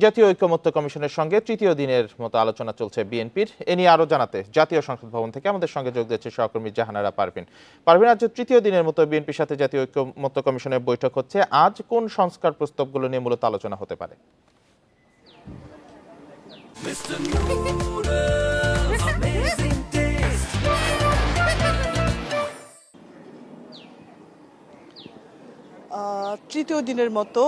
জাতীয় ঐকমত্য কমিশনের সঙ্গে তৃতীয় দিনের মতো আলোচনা চলছে বিএনপির। এ নিয়ে আরো জানাতে জাতীয় সংসদ ভবন থেকে আমাদের সঙ্গে যোগ দিচ্ছে সহকর্মী জাহানারা পারভিন। আজ তৃতীয় দিনের মতো বিএনপির সাথে জাতীয় ঐকমত্য কমিশনের বৈঠক হচ্ছে। আজ কোন সংস্কার প্রস্তাবগুলো নিয়ে মূলত আলোচনা হতে পারে? তৃতীয় দিনের মতো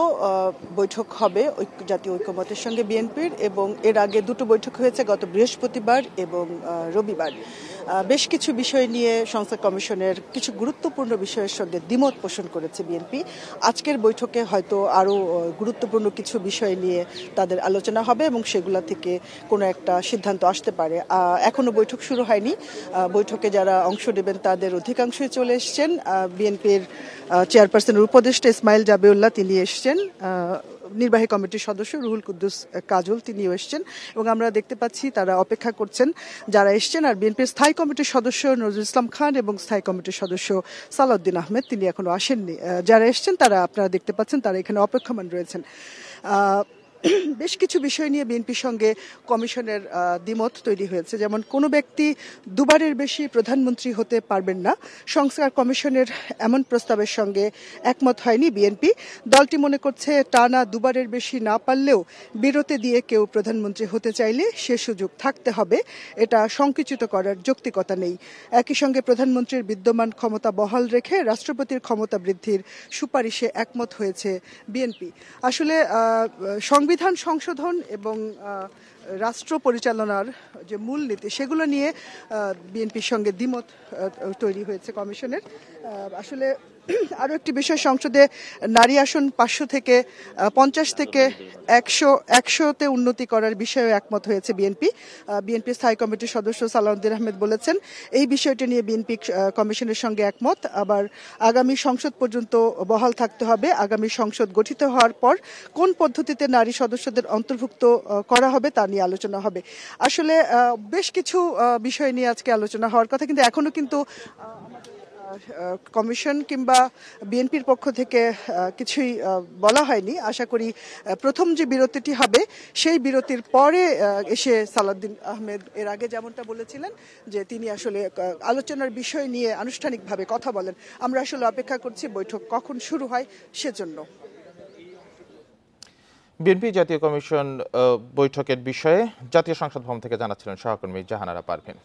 বৈঠক হবে জাতীয় ঐকমত্যের সঙ্গে বিএনপির, এবং এর আগে দুটো বৈঠক হয়েছে গত বৃহস্পতিবার এবং রবিবার। বেশ কিছু বিষয় নিয়ে সংস্কার কমিশনের কিছু গুরুত্বপূর্ণ বিষয়ের সঙ্গে দ্বিমত পোষণ করেছে বিএনপি। আজকের বৈঠকে হয়তো আরও গুরুত্বপূর্ণ কিছু বিষয় নিয়ে তাদের আলোচনা হবে এবং সেগুলো থেকে কোনো একটা সিদ্ধান্ত আসতে পারে। এখনো বৈঠক শুরু হয়নি। বৈঠকে যারা অংশ নেবেন তাদের অধিকাংশই চলে এসছেন। বিএনপির চেয়ারপারসনের উপদেষ্টা ইসমাইল জাবিউল্লাহ তিনি এসছেন, নির্বাহী কমিটির সদস্য রুহুল কুদ্দুস কাজল তিনিও এসছেন, এবং আমরা দেখতে পাচ্ছি তারা অপেক্ষা করছেন যারা এসছেন। আর বিএনপির স্থায়ী কমিটির সদস্য নজরুল ইসলাম খান এবং স্থায়ী কমিটির সদস্য সালাউদ্দিন আহমেদ তিনি এখনো আসেননি। যারা এসছেন তারা আপনারা দেখতে পাচ্ছেন তারা এখানে অপেক্ষমান রয়েছেন। বেশ কিছু বিষয় নিয়ে বিএনপির সঙ্গে কমিশনের দ্বিমত তৈরি হয়েছে, যেমন কোনো ব্যক্তি দুবারের বেশি প্রধানমন্ত্রী হতে পারবেন না। সংস্কার কমিশনের এমন প্রস্তাবের সঙ্গে একমত হয়নি বিএনপি। দলটি মনে করছে টানা দুবারের বেশি না পারলেও বিরতি দিয়ে কেউ প্রধানমন্ত্রী হতে চাইলে সে সুযোগ থাকতে হবে, এটা সংকুচিত করার যৌক্তিকতা নেই। একই সঙ্গে প্রধানমন্ত্রীর বিদ্যমান ক্ষমতা বহাল রেখে রাষ্ট্রপতির ক্ষমতা বৃদ্ধির সুপারিশে একমত হয়েছে বিএনপি। আসলে সংবিধান সংশোধন এবং রাষ্ট্র পরিচালনার যে মূলনীতি সেগুলো নিয়ে বিএনপির সঙ্গে দ্বিমত তৈরি হয়েছে কমিশনের। আসলে আরও একটি বিষয়, সংসদে নারী আসন 500 থেকে 50 থেকে 100তে উন্নতি করার বিষয়ে একমত হয়েছে বিএনপি। বিএনপি স্থায়ী কমিটির সদস্য সালাউদ্দিন আহমেদ বলেছেন এই বিষয়টি নিয়ে বিএনপি কমিশনের সঙ্গে একমত। আবার আগামী সংসদ পর্যন্ত বহাল থাকতে হবে। আগামী সংসদ গঠিত হওয়ার পর কোন পদ্ধতিতে নারী সদস্যদের অন্তর্ভুক্ত করা হবে তা নিয়ে আলোচনা হবে। আসলে বেশ কিছু বিষয় নিয়ে আজকে আলোচনা হওয়ার কথা, কিন্তু এখনো কিন্তু কমিশন কিংবা বিএনপির পক্ষ থেকে কিছুই বলা হয়নি। আশা করি প্রথম যে বিরতিটি হবে সেই বিরতির পরে এসে সালাউদ্দিন আহমেদ এর আগে যেমনটা বলেছিলেন যে তিনি আসলে আলোচনার বিষয় নিয়ে আনুষ্ঠানিকভাবে কথা বলেন। আমরা আসলে অপেক্ষা করছি বৈঠক কখন শুরু হয় সেজন্য। বিএনপি জাতীয় কমিশন বৈঠকের বিষয়ে জাতীয় সংসদ ভবন থেকে জানাচ্ছিলেন সহকর্মী জাহানারা পারভিন।